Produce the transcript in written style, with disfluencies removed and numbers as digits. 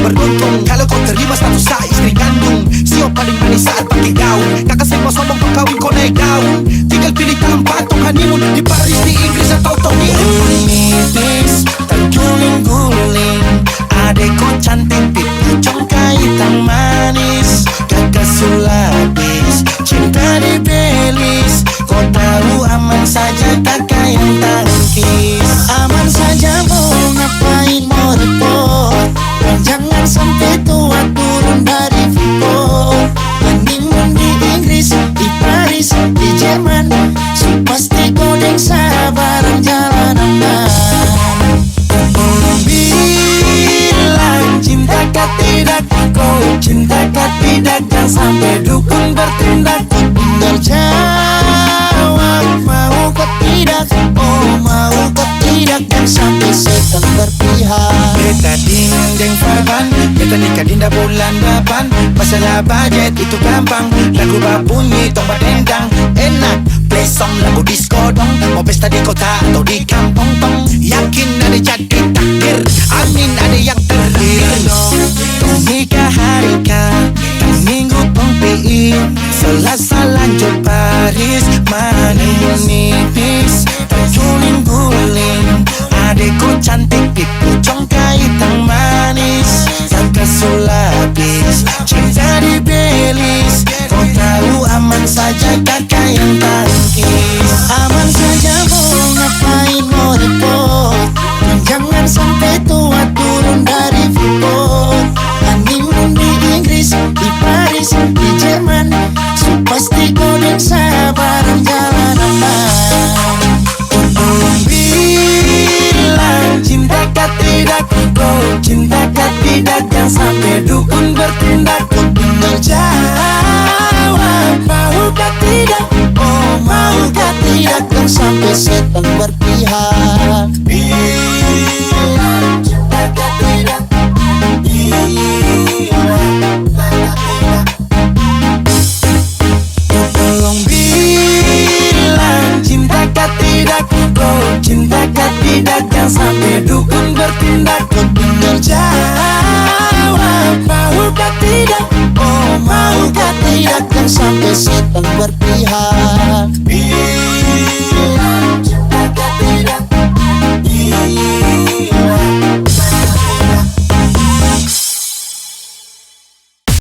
beruntung kalau kau terima status saya istri kandung. Siop paling manis saat pakai gaun. Kakak saya mau sombong kau kawin kau naik daun. Tinggal pilih tempat untuk honeymoon di Paris, di Inggris atau Tokyo. Nipis terguling-guling, adek kau cantik pipi congkai hitam manis. Kakak sulapis cinta di Belis, kau tahu aman saja kakak yang tangkis. Aman saja mau ngapain mau repot, dan jangan sampai tua turun dari Freeport. Honeymoon di Inggris, di Paris, di Jerman, so pasti godeng sabaran jalan aman. Bilang cinta kah tidak, kau cinta kah tidak, jangan sampai dukun bertindak. Tinggal jawab mau kau tidak, oh mau kau tidak, jangan sampai setan berpihak. Beta dinding farban, beta nikah dinda bulan depan. Masalah budget itu gampang, lagu babunyi tombak dendang. Enak, play song lagu disco dong. Mau pesta di kota atau di kampung tong. Yakin ada jadi takdir, amin ada yang terakhir dong. Nikah hari kah, minggu pong PI, Selasa lanjut Paris. Manis nipis terguling-guling, adekku cantik pipi congkai hitam manis. Kakak sulapis cinta di Belis, kau tahu aman saja kakak yang tangkis. Aman saja mau ngapain mau repot, dan jangan sampai tua turun dari Freeport. Honeymoon di Inggris, di Paris, di Jerman, so pasti godeng sabaran jalan aman. Bilang cinta kah tidak, kau cinta kah tidak, jangan sampai dukun bertindak. Tinggal jawab mau kah tidak, oh mau kah tidak, jangan sampai setan berpihak. Bilang cinta kah tidak, tolong bilang cinta kah tidak, kau cinta kah tidak, jangan sampai dukun bertindak. Tinggal jawab mau kah tidak, oh mau kah tidak, jangan sampai setan berpihak.